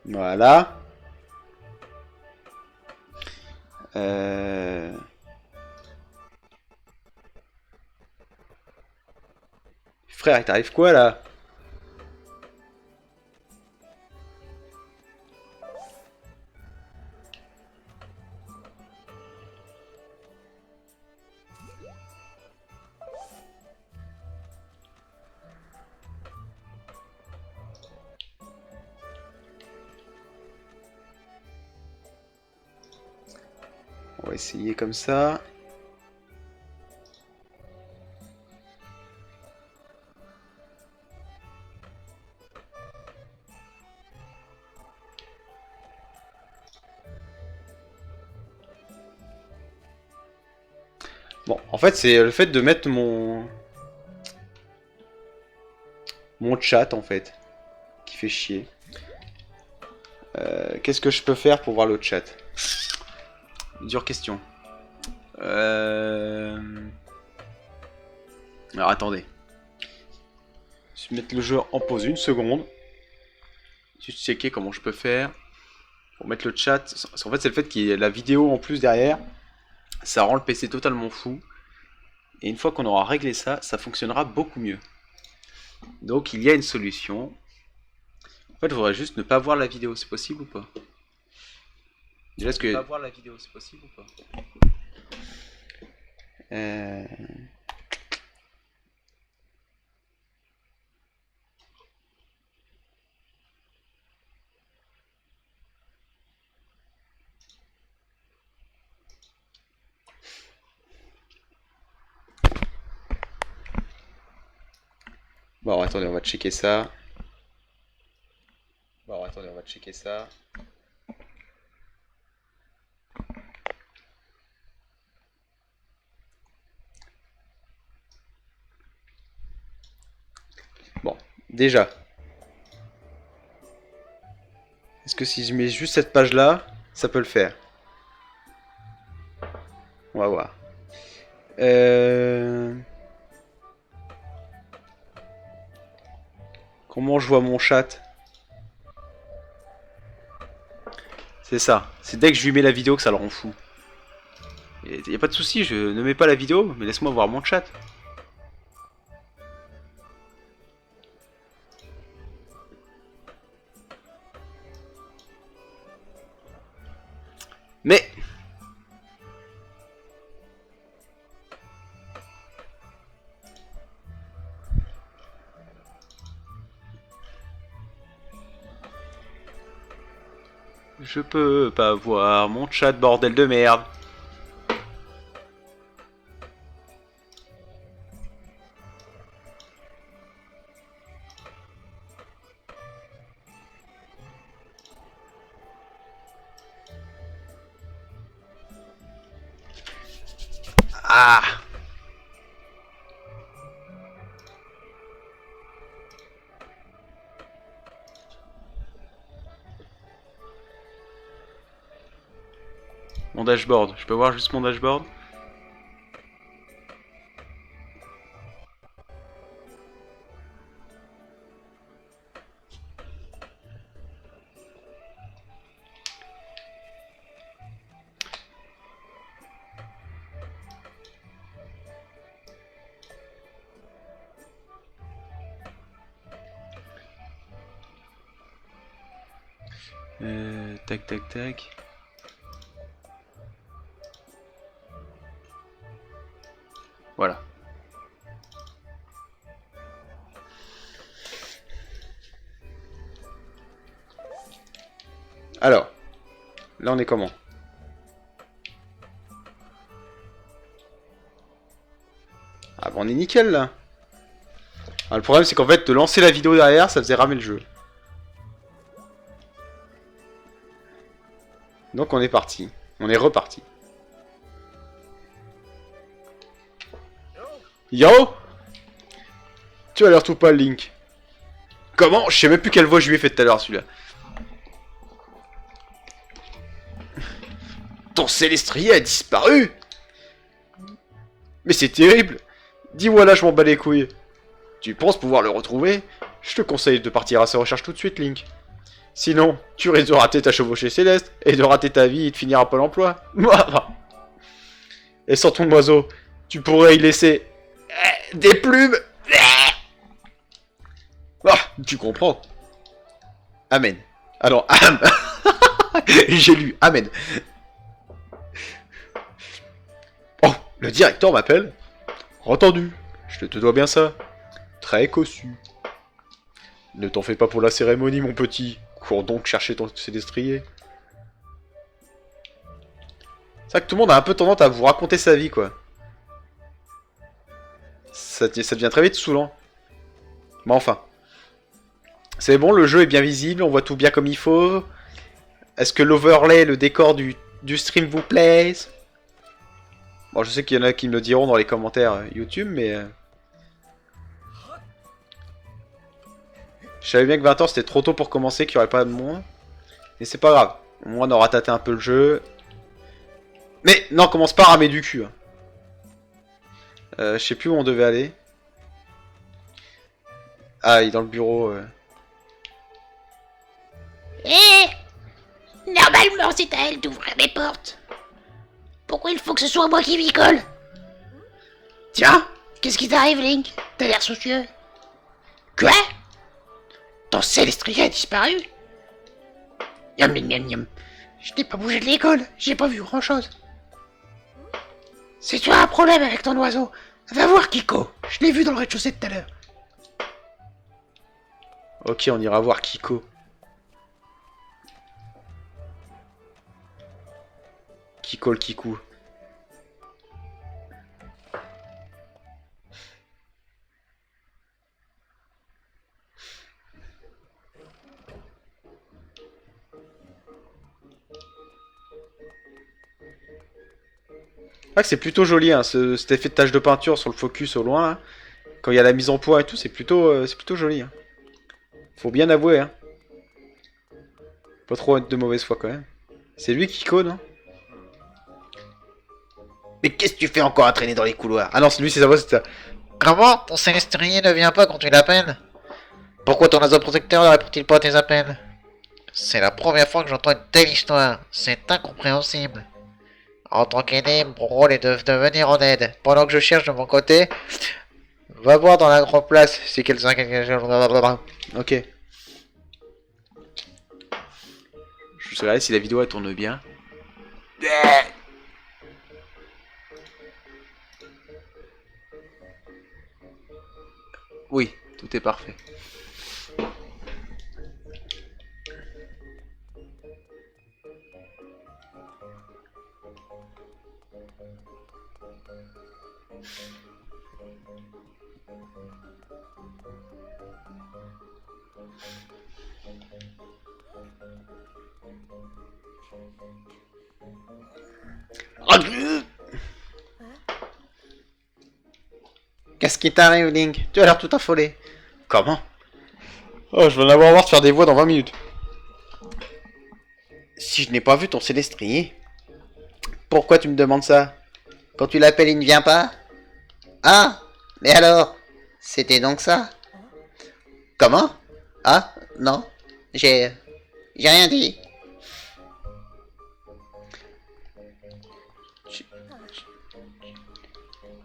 Voilà. Euh... Frère, il t'arrive quoi là? On va essayer comme ça. Bon, en fait, c'est le fait de mettre mon chat, en fait, qui fait chier. Qu'est-ce que je peux faire pour voir le chat? Dure question. Alors, attendez. Je vais mettre le jeu en pause une seconde. Juste checker comment je peux faire pour mettre le chat. Parce qu'en fait, c'est le fait qu'il y ait la vidéo en plus derrière. Ça rend le PC totalement fou. Et une fois qu'on aura réglé ça, ça fonctionnera beaucoup mieux. Donc il y a une solution. En fait, il faudrait juste ne pas voir la vidéo, c'est possible ou pas? Déjà, est-ce que... Pas voir la vidéo, c'est possible ou pas? Euh... Bon, attendez, on va checker ça. Bon, attendez, on va checker ça. Bon, déjà. Est-ce que si je mets juste cette page-là, ça peut le faire? On va voir. Comment je vois mon chat? C'est ça. C'est dès que je lui mets la vidéo que ça le rend fou. Y a pas de souci, je ne mets pas la vidéo, mais laisse-moi voir mon chat. Mais je peux pas voir mon chat, bordel de merde. Ah! Mon dashboard. Je peux voir juste mon dashboard? Tac tac tac. Voilà. Alors, là on est comment? Ah bon, on est nickel là. Ah, le problème c'est qu'en fait de lancer la vidéo derrière ça faisait ramer le jeu. Donc on est parti. On est reparti. Yo! Tu as l'air tout pas Link. Comment? Je sais même plus quelle voix je lui ai fait tout à l'heure celui-là. Ton Célestrier a disparu? Mais c'est terrible! Dis-moi là, je m'en bats les couilles. Tu penses pouvoir le retrouver? Je te conseille de partir à sa recherche tout de suite, Link. Sinon, tu risques de rater ta chevauchée céleste, et de rater ta vie et de finir à Pôle emploi. Et sans ton oiseau, tu pourrais y laisser des plumes. Ah, tu comprends. Amen. Alors, Am. J'ai lu Amen. Oh, le directeur m'appelle. Entendu. Je te dois bien ça. Très cossu. Ne t'en fais pas pour la cérémonie, mon petit. Cours donc chercher ton célestrier. C'est vrai que tout le monde a un peu tendance à vous raconter sa vie, quoi. Ça devient très vite saoulant. Mais enfin. C'est bon, le jeu est bien visible, on voit tout bien comme il faut. Est-ce que l'overlay, le décor du stream vous plaise? Bon, je sais qu'il y en a qui me le diront dans les commentaires YouTube, mais... Je savais bien que 20h c'était trop tôt pour commencer, qu'il n'y aurait pas de monde. Mais c'est pas grave. Au moins on aura tâté un peu le jeu. Mais non, commence pas à ramer du cul. Hein. Je sais plus où on devait aller. Ah, il est dans le bureau. Eh, normalement, c'est à elle d'ouvrir les portes. Pourquoi il faut que ce soit moi qui m'y colle? Tiens, qu'est-ce qui t'arrive, Link? T'as l'air soucieux. Quoi? Ton célestrier a disparu? Yum yum yum yum. Je n'ai pas bougé de l'école, j'ai pas vu grand-chose. Si tu as un problème avec ton oiseau, va voir Kiko. Je l'ai vu dans le rez-de-chaussée tout à l'heure. Ok, on ira voir Kiko. Kiko le Kikou. C'est vrai que c'est plutôt joli, hein, cet effet de tache de peinture sur le focus au loin. Là. Quand il y a la mise en point et tout, c'est plutôt joli. Hein. Faut bien avouer. Hein. Pas trop être de mauvaise foi quand même. C'est lui Kiko, non? Mais qu'est-ce que tu fais encore à traîner dans les couloirs? Ah non, c'est lui, c'est sa voix, c'est ça. Comment ton célestrier ne vient pas quand tu l'appelles? Pourquoi ton oiseau protecteur ne répond-il pas à tes appels? C'est la première fois que j'entends une telle histoire. C'est incompréhensible. En tant qu'aîné, mon rôle est de venir en aide. Pendant que je cherche de mon côté, va voir dans la grande place si quelqu'un... Ok. Je vais regarder si la vidéo elle tourne bien. Oui, tout est parfait. Qu'est-ce qui t'arrive, Link? Tu as l'air tout affolé. Comment? Oh, je vais en avoir marre de faire des voix dans 20 minutes. Si je n'ai pas vu ton célestrier, pourquoi tu me demandes ça? Quand tu l'appelles, il ne vient pas? Ah, mais alors, c'était donc ça? Comment? Ah, non, j'ai rien dit.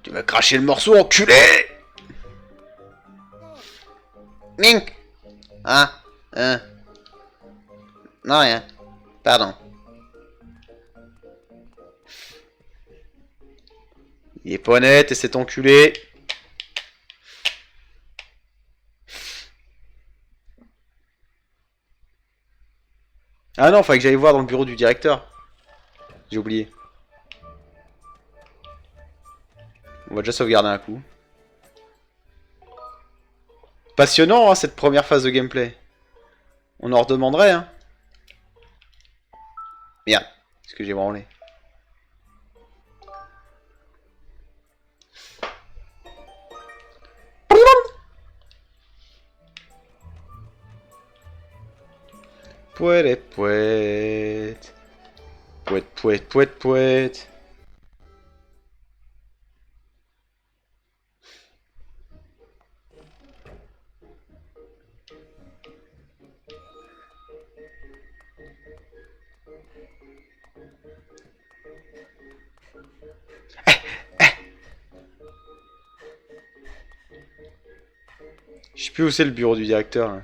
Tu m'as craché le morceau, enculé! Link! Ah, non, rien. Pardon. Il est pas honnête et c'est enculé. Ah non, fallait que j'aille voir dans le bureau du directeur. J'ai oublié. On va déjà sauvegarder un coup. Passionnant, hein, cette première phase de gameplay. On en redemanderait, hein. Merde, est-ce que j'ai branlé? Pouet, pouet. Pouet, pouet, pouet, pouet. Je sais plus où c'est le bureau du directeur. Là.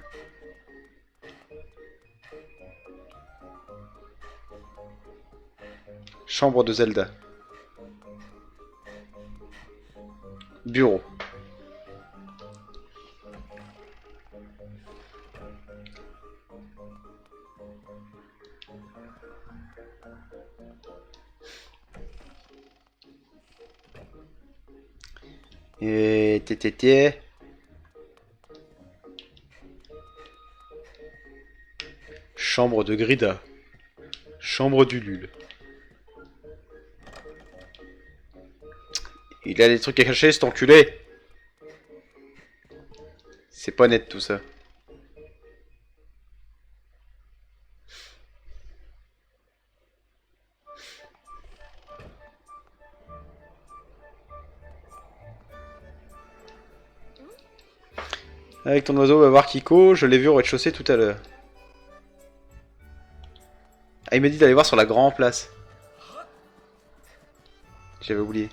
Chambre de Zelda. Bureau. Et tétété. Chambre de Grida. Chambre d'Ulule. Il a des trucs à cacher, cet enculé. C'est pas net tout ça. Avec ton oiseau, va voir Kiko, je l'ai vu au rez-de-chaussée tout à l'heure. Ah, il m'a dit d'aller voir sur la grande place. J'avais oublié.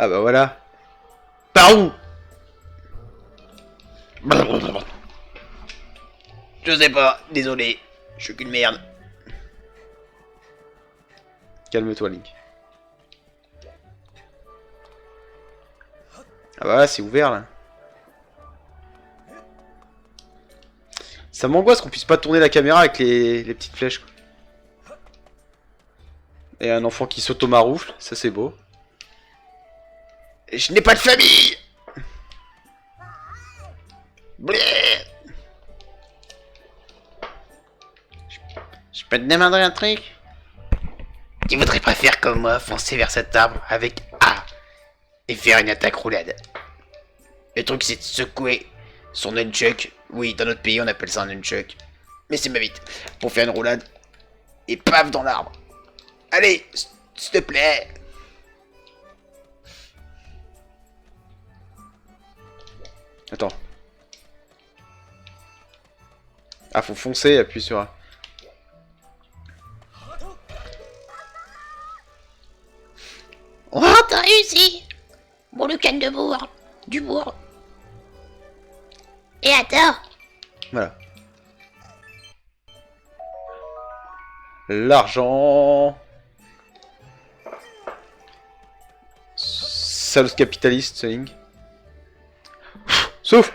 Ah bah voilà. Par où? Je sais pas, désolé. Je suis qu'une merde. Calme-toi, Link. Ah bah là, c'est ouvert, là. Ça m'angoisse qu'on puisse pas tourner la caméra avec les petites flèches, quoi. Et un enfant qui s'automaroufle, ça c'est beau. Je n'ai pas de famille. Blé. Je peux te demander un truc? Tu voudrais pas faire comme moi, foncer vers cet arbre avec A et faire une attaque roulade. Le truc c'est de secouer son nunchuck. Oui, dans notre pays on appelle ça un nunchuck. Mais c'est ma vite. Pour faire une roulade. Et paf dans l'arbre. Allez, s'il te plaît. Attends. Ah, faut foncer, appuyer sur A. Oh, t'as réussi. Bon, le canne de bourre. Du bourre. Et attends. Voilà. L'argent. Sale capitaliste, ce Link. Souffle.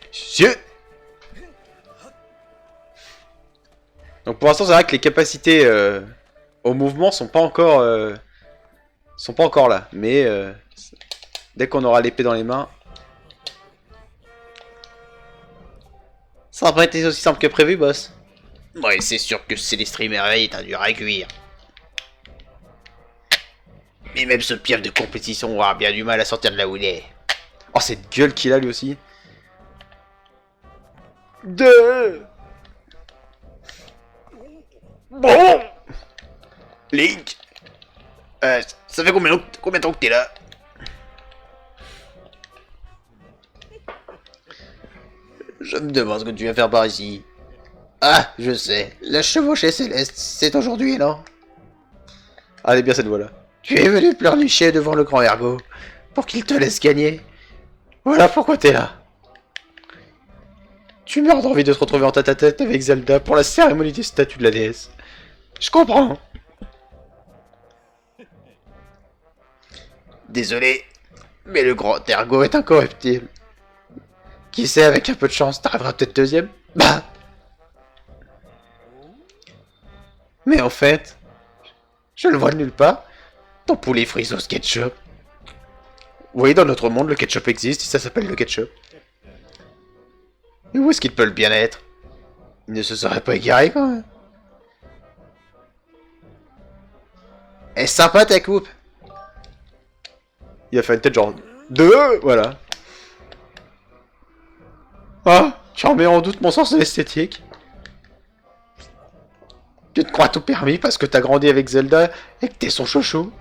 Monsieur. Donc pour l'instant, c'est vrai que les capacités au mouvement sont pas encore là. Mais dès qu'on aura l'épée dans les mains, ça va pas été aussi simple que prévu, boss. Ouais, c'est sûr que Céleste Merveille est un dur à cuire. Mais même ce piaf de compétition aura bien du mal à sortir de là où il est. Oh, cette gueule qu'il a lui aussi. Deux. Bon Link, ça fait combien de temps que t'es là? Je me demande ce que tu viens faire par ici. Ah, je sais, la chevauchée céleste, c'est aujourd'hui, non? Allez bien cette voix-là. Tu es venu pleurnicher devant le grand ergot pour qu'il te laisse gagner. Voilà pourquoi t'es là. Tu meurs d'envie de te retrouver en tête-à-tête avec Zelda pour la cérémonie des statues de la déesse. Je comprends. Désolé, mais le grand ergot est incorruptible. Qui sait, avec un peu de chance, t'arriveras peut-être deuxième. Bah. Mais en fait, je le vois de nulle part. Ton poulet frit sauce ketchup. Oui, dans notre monde, le ketchup existe et ça s'appelle le ketchup. Mais où est-ce qu'il peut le bien être? Il ne se serait pas égaré quand même. Est sympa ta coupe? Il a fait une tête genre... Deux. Voilà. Ah, tu remets en doute mon sens de l'esthétique. Tu te crois tout permis parce que t'as grandi avec Zelda et que t'es son chouchou.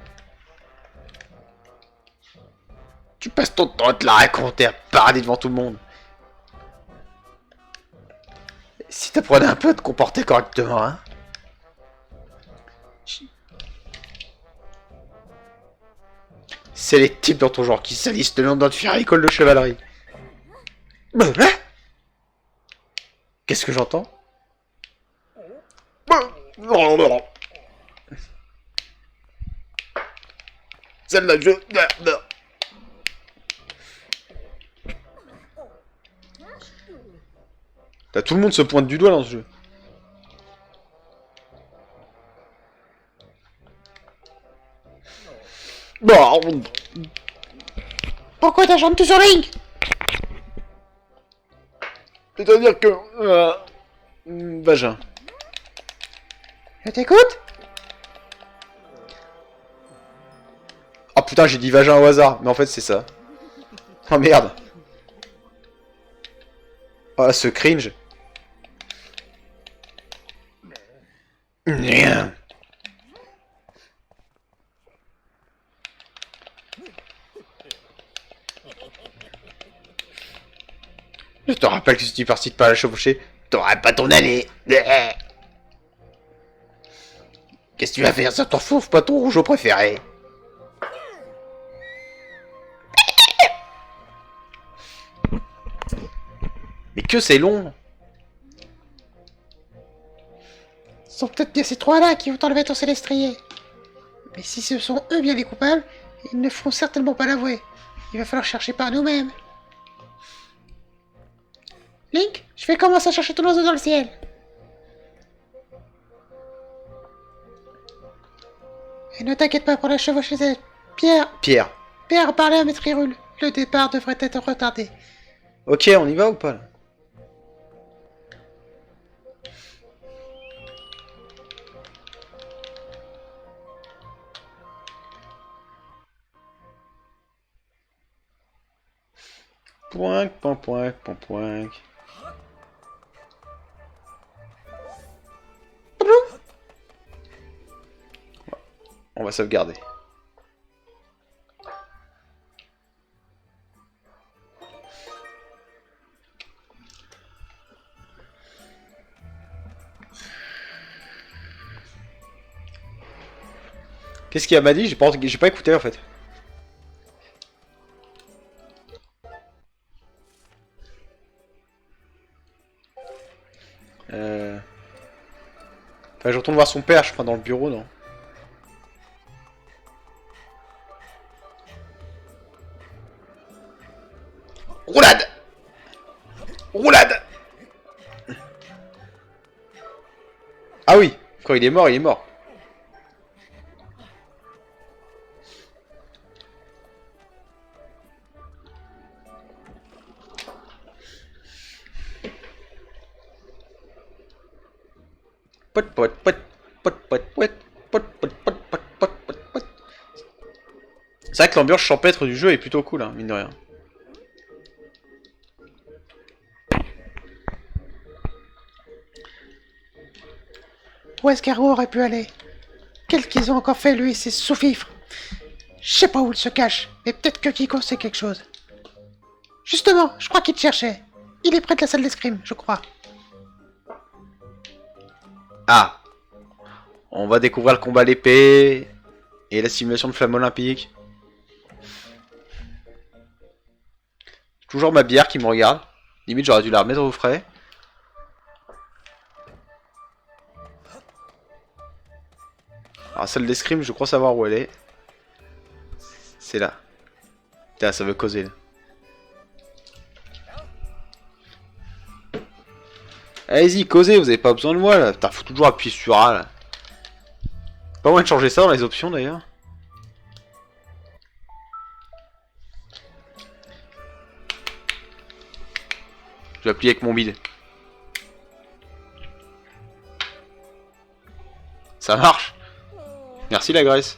Tu passes ton temps à te la raconter, à parader devant tout le monde. Si t'apprenais un peu à te comporter correctement, hein. C'est les types dans ton genre qui salissent le nom de notre fière école de chevalerie. Qu'est-ce que j'entends? Celle-là, je... Là, tout le monde se pointe du doigt dans ce jeu. Pourquoi t'acharnes-tu sur Link? C'est-à-dire que... vagin. Je t'écoute? Oh putain, j'ai dit vagin au hasard, mais en fait c'est ça. Oh merde. Oh, ce cringe. Rien. Je te rappelle que si tu participes pas à la chevauchée, t'auras pas ton année. Qu'est-ce que tu vas faire? Ça t'en fout, pas ton rougeau préféré. Mais que c'est long. Ce sont peut-être bien ces trois-là qui vont enlever ton célestrier. Mais si ce sont eux bien les coupables, ils ne feront certainement pas l'avouer. Il va falloir chercher par nous-mêmes. Link, je vais commencer à chercher ton oiseau dans le ciel. Et ne t'inquiète pas pour la chevauchée, Pierre. Pierre a parlé à Maître Hyrule. Le départ devrait être retardé. Ok, on y va ou pas là? Point, point, point, point, point. On va sauvegarder. Qu'est-ce qu'il m'a dit? J'ai pas écouté en fait. Enfin, je retourne voir son père, je crois, dans le bureau, non? Roulade! Roulade! Ah oui, quand il est mort, il est mort. Pot pot pot pot pot pot pot pot pot pot pot pot pot. C'est vrai que l'ambiance champêtre du jeu est plutôt cool, hein, mine de rien. Où est-ce qu'Arou aurait pu aller? Qu'est-ce qu'ils ont encore fait, lui et ses sous-fifres? Je sais pas où il se cache, mais peut-être que Kiko sait quelque chose. Justement, je crois qu'il te cherchait. Il est près de la salle d'escrime, je crois. Ah, on va découvrir le combat à l'épée et la simulation de flamme olympique. Toujours ma bière qui me regarde. Limite, j'aurais dû la remettre au frais. Alors, celle d'escrime, je crois savoir où elle est. C'est là. Putain, ça veut causer là. Allez-y, causez, vous avez pas besoin de moi là. Putain, faut toujours appuyer sur A là. Pas moyen de changer ça dans les options d'ailleurs. Je vais appuyer avec mon bide. Ça marche. Merci la graisse.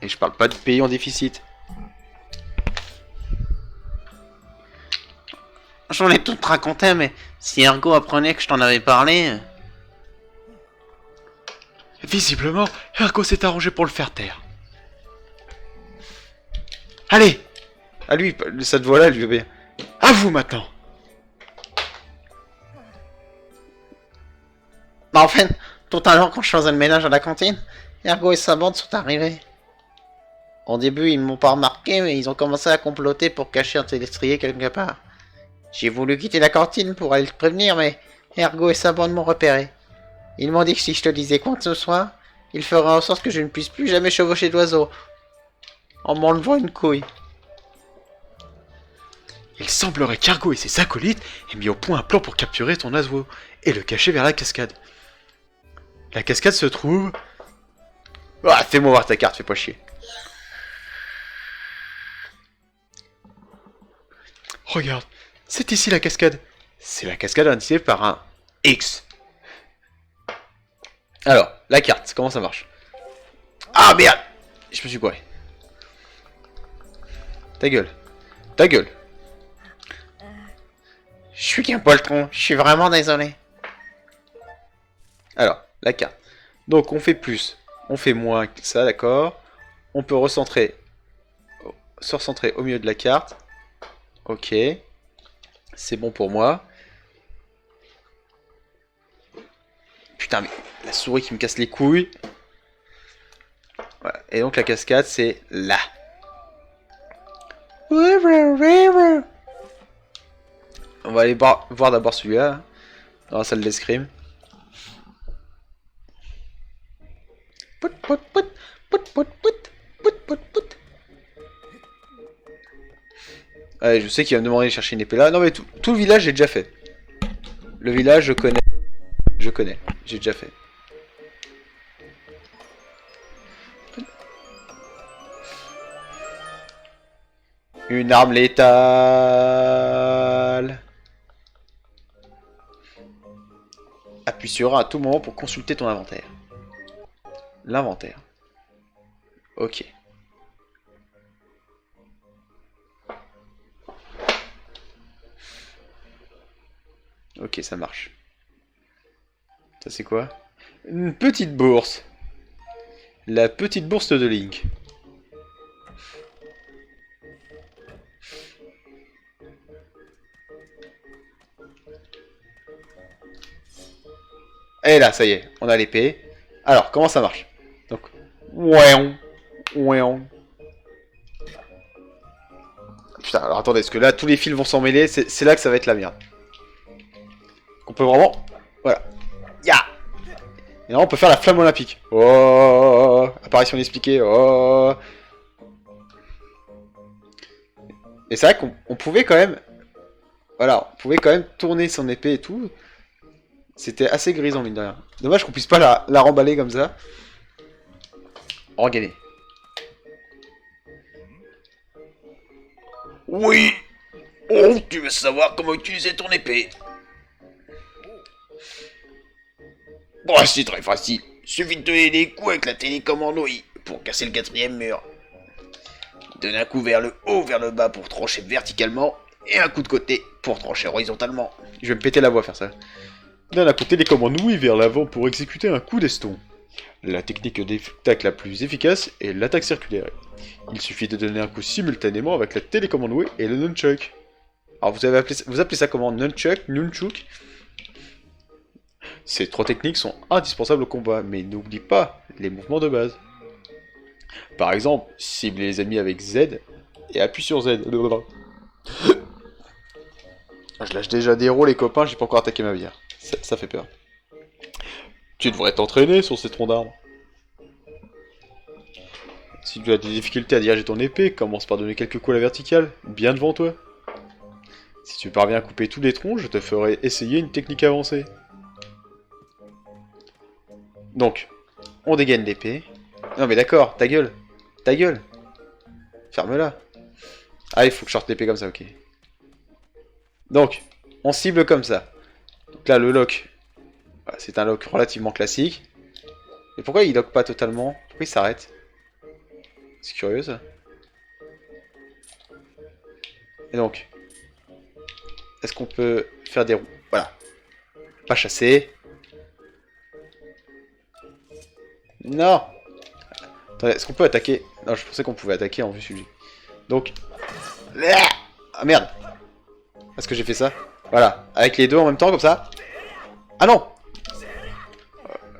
Et je parle pas de pays en déficit. j'en ai tout raconté, mais si Ergo apprenait que je t'en avais parlé... Visiblement, Ergo s'est arrangé pour le faire taire. Allez! À lui, cette voix-là, lui obéit. À vous maintenant! Bah en fait, tout à l'heure quand je faisais le ménage à la cantine, Ergo et sa bande sont arrivés. Au début, ils m'ont pas remarqué, mais ils ont commencé à comploter pour cacher un téléstrier quelque part. J'ai voulu quitter la cantine pour aller te prévenir, mais Ergo et sa bande m'ont repéré. Ils m'ont dit que si je te disais quoi que ce soit, ils feraient en sorte que je ne puisse plus jamais chevaucher d'oiseau, en m'enlevant une couille. Il semblerait qu'Ergo et ses acolytes aient mis au point un plan pour capturer ton oiseau et le cacher vers la cascade. La cascade se trouve... Ah, fais-moi voir ta carte, fais pas chier. Regarde, c'est ici la cascade. C'est la cascade indiquée par un X. Alors, la carte, comment ça marche? Ah merde! Je me suis gouré. Ta gueule. Ta gueule. Je suis qu'un poltron, je suis vraiment désolé. Alors, la carte. Donc on fait plus, on fait moins que ça, d'accord. On peut recentrer, se recentrer au milieu de la carte. Ok. C'est bon pour moi. Putain, mais la souris qui me casse les couilles. Voilà. Et donc la cascade, c'est là. On va aller voir d'abord celui-là, dans la salle d'escrime. Pout, pout, pout, pout, pout, pout, pout, pout, pout. Allez, je sais qu'il va me demander de chercher une épée là. Non mais tout le village, j'ai déjà fait. Le village, je connais. Je connais, j'ai déjà fait. Une arme létale. Appuie sur A à tout moment pour consulter ton inventaire. L'inventaire. Ok. Ok, ça marche. Ça c'est quoi? Une petite bourse. La petite bourse de Link. Et là, ça y est, on a l'épée. Alors, comment ça marche? Donc, ouéon, ouéon. Putain, alors attendez, parce que là, tous les fils vont s'en mêler, c'est là que ça va être la merde. On peut vraiment... Voilà. Ya! Et là, on peut faire la flamme olympique. Oh! Apparition inexpliquée. Oh! Et c'est vrai qu'on pouvait quand même... Voilà, on pouvait quand même tourner son épée et tout. C'était assez grisant, mine de rien. Dommage qu'on puisse pas la remballer comme ça. Oh, regardez. Oui. Oh, tu veux savoir comment utiliser ton épée? Bon, c'est très facile. Suffit de donner des coups avec la télécommande OI pour casser le quatrième mur. Donne un coup vers le haut, vers le bas pour trancher verticalement et un coup de côté pour trancher horizontalement. Je vais me péter la voix à faire ça. Donne un coup de télécommande oui vers l'avant pour exécuter un coup d'eston. La technique d'attaque la plus efficace est l'attaque circulaire. Il suffit de donner un coup simultanément avec la télécommande oui et le nunchuck. Alors vous appelez ça comment? Nunchuck, nunchuk? Ces trois techniques sont indispensables au combat, mais n'oublie pas les mouvements de base. Par exemple, cible les ennemis avec Z et appuie sur Z. Je lâche déjà des héros les copains, j'ai pas encore attaqué ma bière. Ça fait peur. Tu devrais t'entraîner sur ces troncs d'arbres. Si tu as des difficultés à diriger ton épée, commence par donner quelques coups à la verticale, bien devant toi. Si tu parviens à couper tous les troncs, je te ferai essayer une technique avancée. Donc, on dégaine l'épée. Non mais d'accord, ta gueule. Ta gueule. Ferme-la. Ah, il faut que je sorte l'épée comme ça, ok. Donc, on cible comme ça. Donc là, le lock, c'est un lock relativement classique. Et pourquoi il lock pas totalement? Pourquoi il s'arrête? C'est curieux ça. Et donc, est-ce qu'on peut faire des roues? Voilà. Pas chasser. Non. Attendez, est-ce qu'on peut attaquer? Non, je pensais qu'on pouvait attaquer en vue subjective. Donc... Ah merde. Est-ce que j'ai fait ça? Voilà. Avec les deux en même temps, comme ça. Ah non.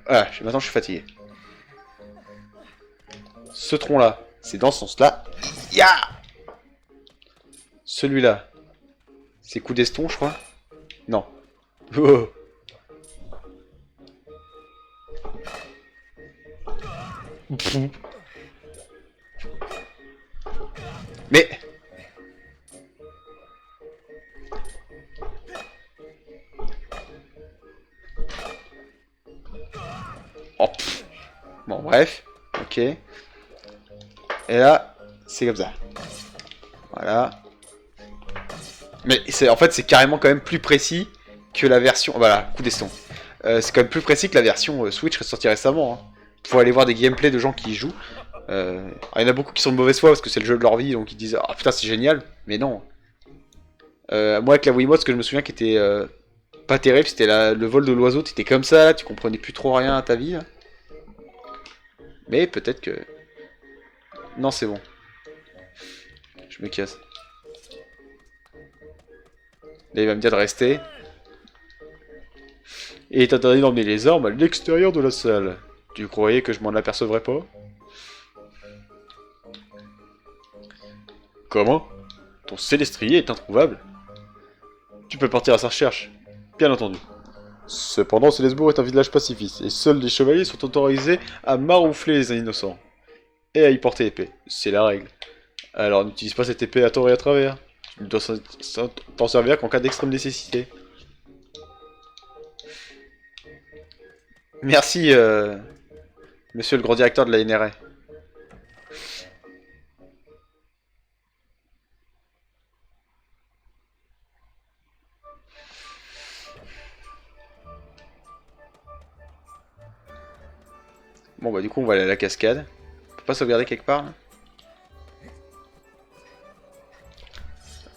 Voilà, maintenant je suis fatigué. Ce tronc-là, c'est dans ce sens-là. Ya. Celui-là, c'est coup d'eston, je crois. Non. Oh. Mais... Oh, pff. Bon, bref. Ok. Et là, c'est comme ça. Voilà. Mais en fait, c'est carrément quand même plus précis que la version... Voilà, coup d'eston. C'est quand même plus précis que la version Switch sortie récemment. Hein. Faut aller voir des gameplays de gens qui y jouent. Il y en a beaucoup qui sont de mauvaise foi parce que c'est le jeu de leur vie, donc ils disent « Ah putain, c'est génial !» Mais non. Moi, avec la Wiimote, ce que je me souviens qui était pas terrible, c'était le vol de l'oiseau. T'étais comme ça, là, tu comprenais plus trop rien à ta vie. Là. Mais peut-être que... Non, c'est bon. Je me casse. Là, il va me dire de rester. Et il est interdit d'emmener les armes à l'extérieur de la salle. Tu croyais que je m'en apercevrais pas? Comment? Ton célestrier est introuvable? Tu peux partir à sa recherche, bien entendu. Cependant, Célesbourg est un village pacifiste, et seuls les chevaliers sont autorisés à maroufler les innocents. Et à y porter épée, c'est la règle. Alors n'utilise pas cette épée à tort et à travers. Tu ne dois t'en servir qu'en cas d'extrême nécessité. Merci, monsieur le grand directeur de la NRA. Bon bah du coup on va aller à la cascade. On peut pas sauvegarder quelque part là?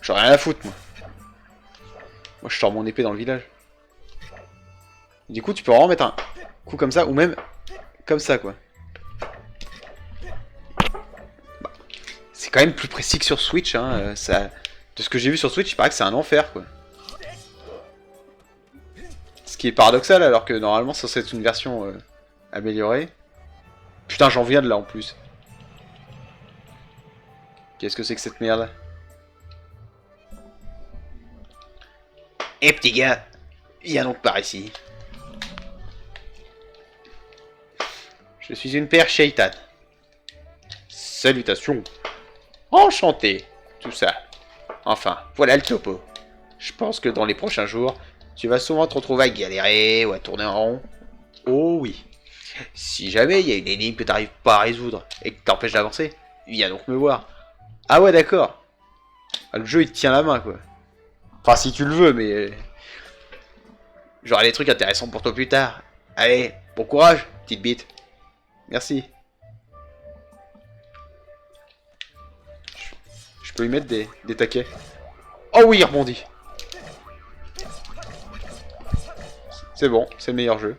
J'en ai rien à foutre moi. Moi je sors mon épée dans le village. Du coup tu peux vraiment mettre un coup comme ça ou même comme ça quoi. Bah, c'est quand même plus précis que sur Switch hein. De ce que j'ai vu sur Switch il paraît que c'est un enfer quoi. Ce qui est paradoxal alors que normalement ça c'est une version améliorée. Putain j'en viens de là en plus. Qu'est-ce que c'est que cette merde? Eh petit gars, viens donc par ici. Je suis une père Shaitan. Salutations. Enchanté. Tout ça. Enfin, voilà le topo. Je pense que dans les prochains jours, tu vas souvent te retrouver à galérer ou à tourner en rond. Oh oui. Si jamais il y a une énigme que t'arrives pas à résoudre et que t'empêche d'avancer, viens donc me voir. Ah ouais d'accord. Ah, le jeu il te tient la main quoi. Enfin si tu le veux mais... J'aurai des trucs intéressants pour toi plus tard. Allez, bon courage, petite bite. Merci. Je peux lui mettre des taquets. Oh oui, il rebondit. C'est bon, c'est le meilleur jeu.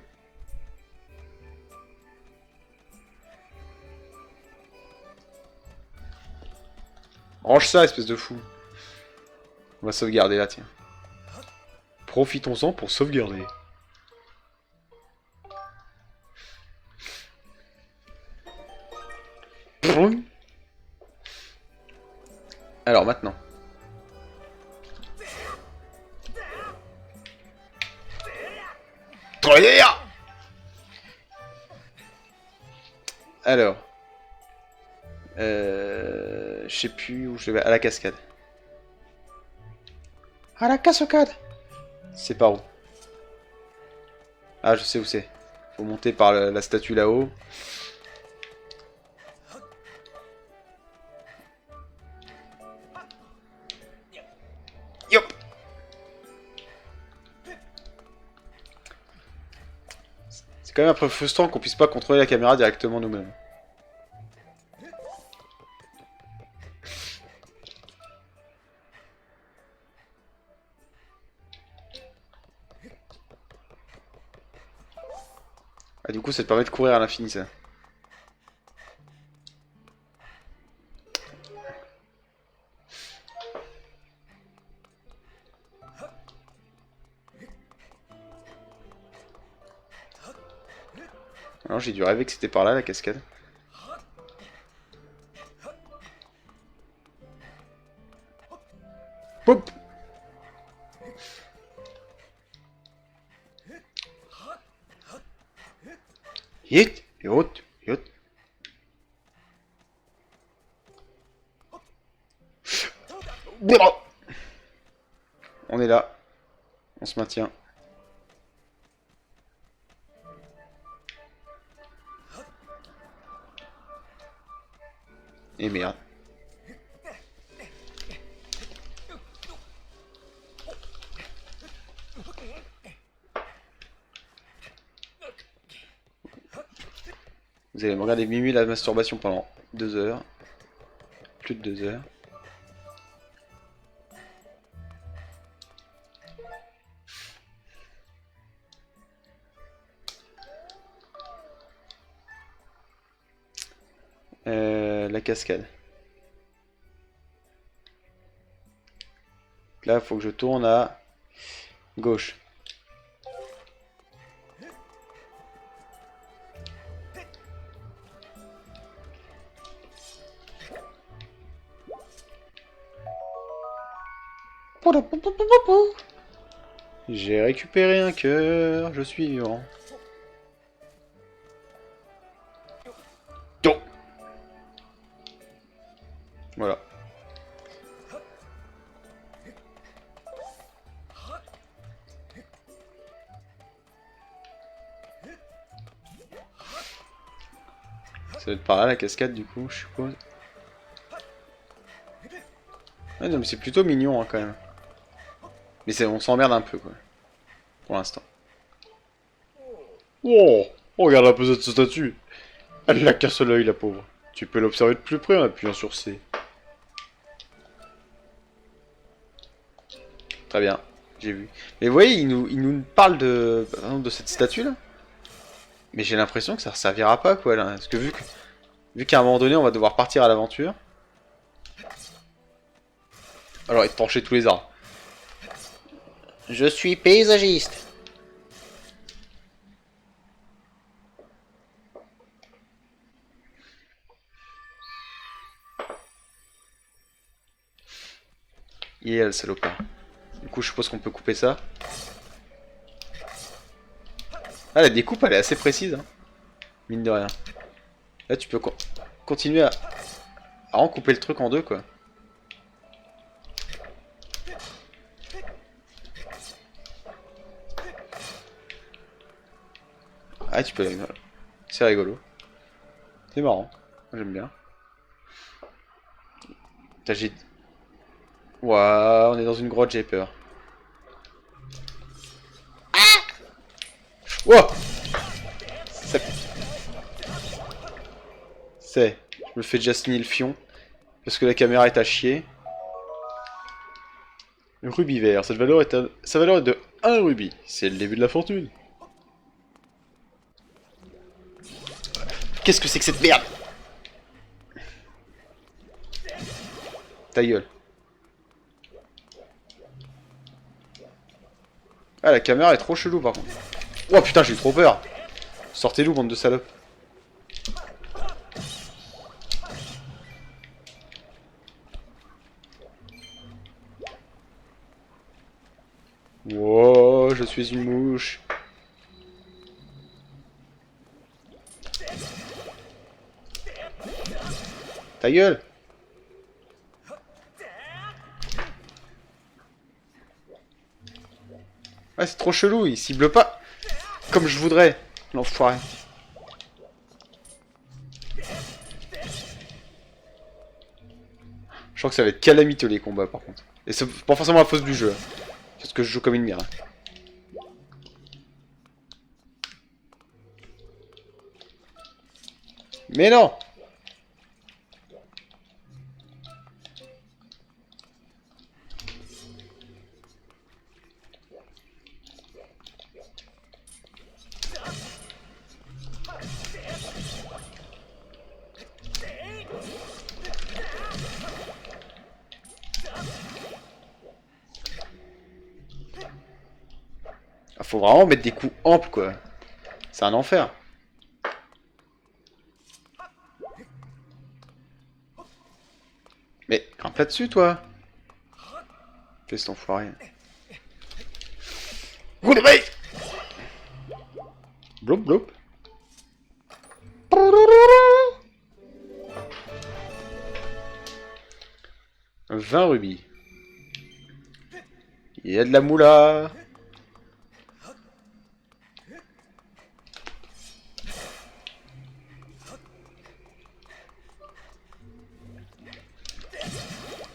Range ça, espèce de fou. On va sauvegarder là, tiens. Profitons-en pour sauvegarder. Alors maintenant. Alors. Je sais plus où je vais. À la cascade. À la cascade. C'est par où? Ah, je sais où c'est. Faut monter par la statue là-haut. Yop. C'est quand même un peu frustrant qu'on puisse pas contrôler la caméra directement nous-mêmes. Ah, du coup, ça te permet de courir à l'infini, ça. Alors, j'ai dû rêver que c'était par là, la cascade. Hop! Hit! Yot! Yot! On est là. On se maintient. Et merde. Vous allez me regarder Mimi la masturbation pendant 2 heures. Plus de 2 heures. La cascade. Là, il faut que je tourne à gauche. J'ai récupéré un cœur, je suis vivant. Yo. Voilà. Ça va être par là la cascade du coup, je suppose. Ouais, non mais c'est plutôt mignon hein, quand même. Mais on s'emmerde un peu quoi. Pour l'instant. Oh, regarde la pesée de ce statue. Elle l'a qu'un seul œil la pauvre. Tu peux l'observer de plus près en appuyant sur C. Très bien, j'ai vu. Mais vous voyez, il nous parle de, par exemple, de cette statue là. Mais j'ai l'impression que ça ne servira pas quoi là. Parce que vu qu'à un moment donné on va devoir partir à l'aventure. Alors, et trancher tous les arbres. Je suis paysagiste. Yeah, le salopard. Du coup, je suppose qu'on peut couper ça. Ah, la découpe, elle est assez précise. Hein. Mine de rien. Là, tu peux continuer à en couper le truc en deux, quoi. Ah, tu peux... C'est rigolo. C'est marrant. J'aime bien. Putain, j'ai... Waouh, on est dans une grotte, j'ai peur. Wow. C'est... Je me fais déjà signer le fion. Parce que la caméra est à chier. Rubis vert. Sa valeur est de 1 rubis. C'est le début de la fortune. Qu'est-ce que c'est que cette merde? Ta gueule. Ah, la caméra est trop chelou par contre. Oh putain, j'ai eu trop peur. Sortez-nous, bande de salopes. Wow, je suis une mouche. Ta gueule. Ouais, c'est trop chelou, il cible pas comme je voudrais, l'enfoiré. Je crois que ça va être calamiteux les combats par contre. Et c'est pas forcément la faute du jeu. Parce que je joue comme une merde. Mais non! faut vraiment mettre des coups amples, quoi. C'est un enfer. Mais grimpe là-dessus, toi. Fais cet enfoiré. Coup de main. Bloup, bloup. 20 rubis. Il y a de la moula.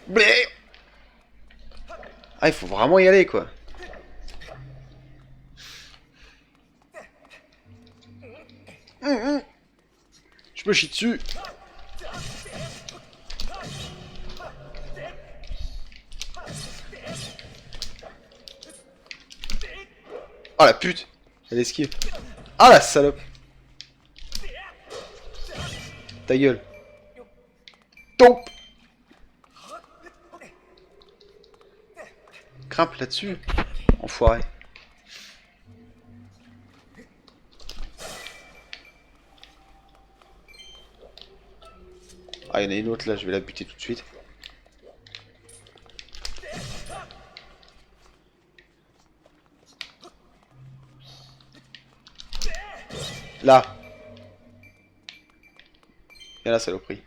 Blé. Ah, il faut vraiment y aller, quoi. Je me chie dessus. Oh la pute. Elle esquive. Ah la salope. Ta gueule. Tombe. Grimpe là-dessus. Enfoiré. Ah, il y en a une autre là, je vais la buter tout de suite. Là. Et là, saloperie.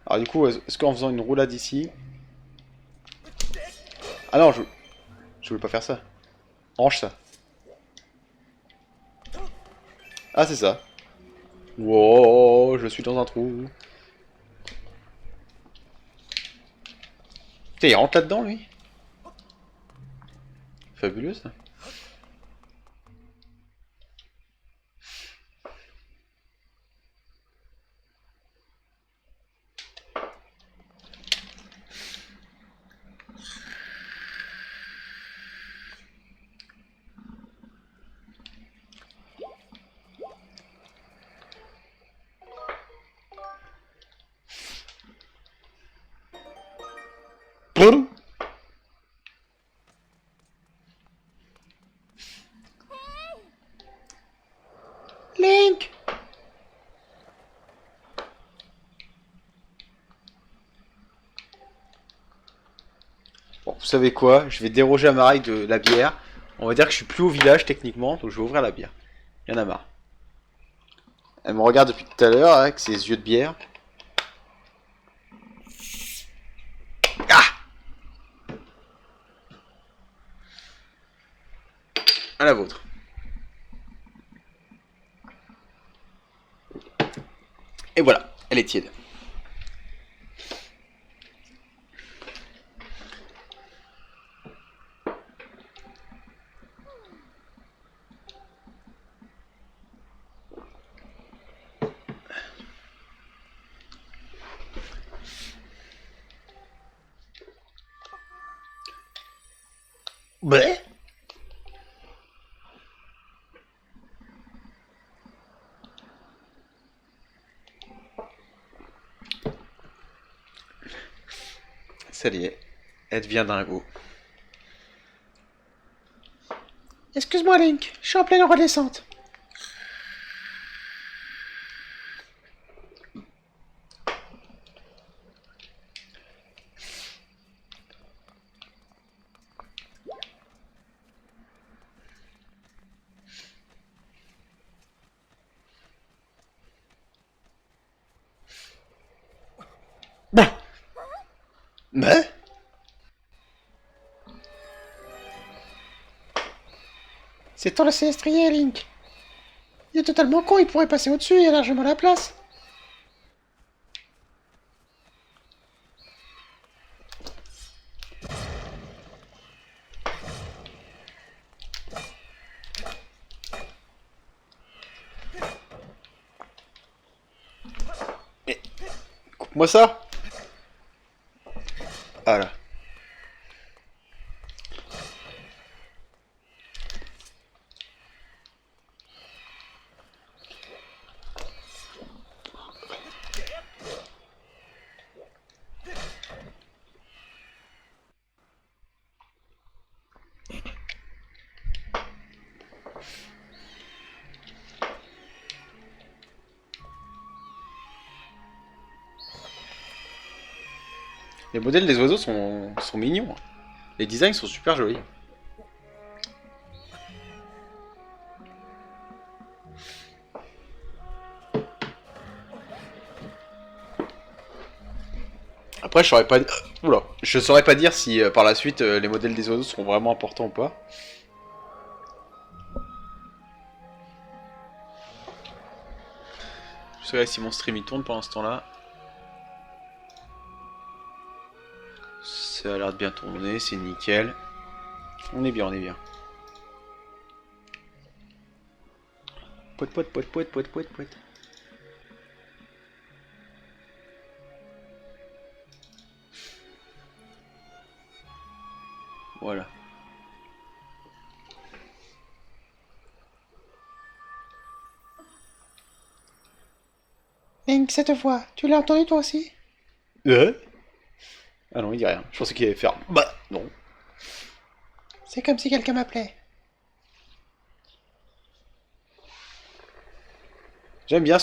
Alors du coup, est-ce qu'en faisant une roulade ici... Ah non, je voulais pas faire ça. Range ça. Ah, c'est ça. Wow, je suis dans un trou. Putain, il rentre là-dedans, lui. Fabuleux, ça. Link! Bon, vous savez quoi? Je vais déroger à ma règle de la bière. On va dire que je suis plus au village, techniquement, donc je vais ouvrir la bière. Il y en a marre. Elle me regarde depuis tout à l'heure, avec ses yeux de bière. À la vôtre. Et voilà, elle est tiède. Blé? Ça y est, elle devient dingo. Excuse-moi, Link, je suis en pleine redescente. Mais C'est toi le Célestrier, Link. Il est totalement con, il pourrait passer au-dessus, il y a largement la place. coupe-moi ça. Voilà. Les modèles des oiseaux sont mignons. Les designs sont super jolis. Après, je saurais pas. Oula, je saurais pas dire si par la suite les modèles des oiseaux seront vraiment importants ou pas. Je sais si mon stream il tourne pendant ce temps-là. Ça a l'air de bien tourner, c'est nickel. On est bien, on est bien. Poète, poète, poète, poète, poète, poète, poète. Voilà. Link, cette voix, tu l'as entendue toi aussi? Ah non, il dit rien. Je pensais qu'il allait faire. Bah, non. C'est comme si quelqu'un m'appelait. J'aime bien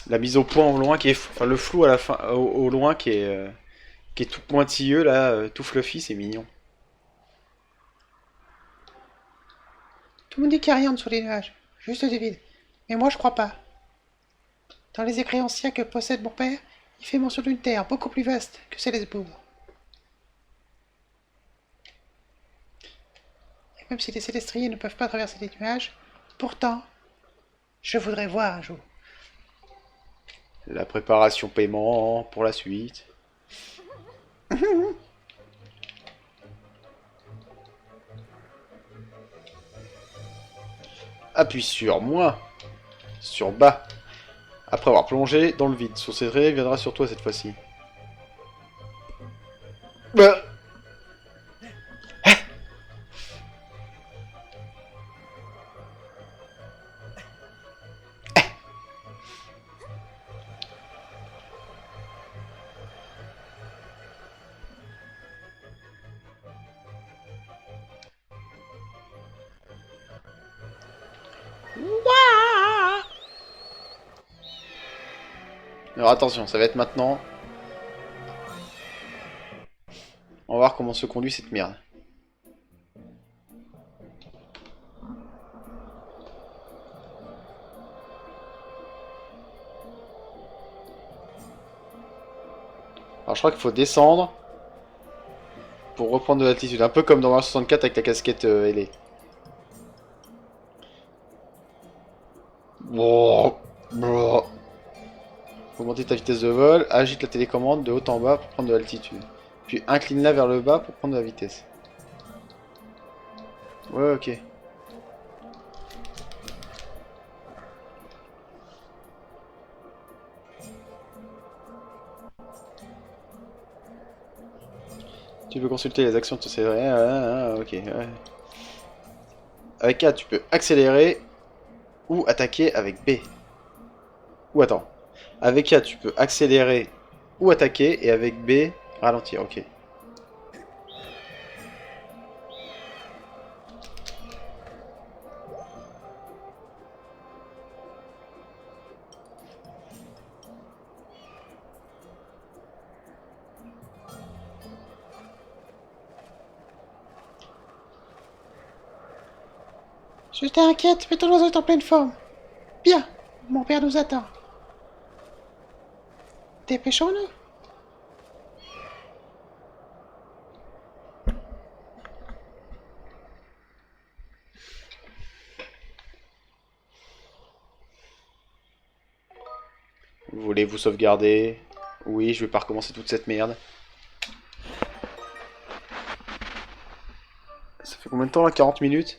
la mise au point au loin qui est. Enfin, le flou à la fin, au loin qui est tout pointilleux là, tout fluffy, c'est mignon. Tout le monde dit qu'il n'y a rien en dessous des nuages, juste des vides. Mais moi je crois pas. Dans les écrits anciens que possède mon père, il fait mention d'une terre beaucoup plus vaste que Célesbourg. Et même si les Célestriers ne peuvent pas traverser les nuages, pourtant, je voudrais voir un jour. La préparation paiement pour la suite. Appuie sur moi. Sur bas. Après avoir plongé dans le vide. Son secret viendra sur toi cette fois-ci. Bah. Alors attention, ça va être maintenant. On va voir comment se conduit cette merde. Alors je crois qu'il faut descendre pour reprendre de l'altitude. Un peu comme dans Mario 64 avec la casquette ailée. Bon. Bon. Faut augmenter ta vitesse de vol, agite la télécommande de haut en bas pour prendre de l'altitude. Puis incline-la vers le bas pour prendre de la vitesse. Ouais, ok. Tu peux consulter les actions de ces... ok, ouais. Avec A, tu peux accélérer ou attaquer avec B. Ou attends. Avec A, tu peux accélérer ou attaquer, et avec B, ralentir, ok. J'étais inquiète, mais ton oiseau est en pleine forme. Bien, mon père nous attend. Dépêchons-nous. Voulez-vous sauvegarder? Oui, je vais pas recommencer toute cette merde. Ça fait combien de temps là? 40 minutes?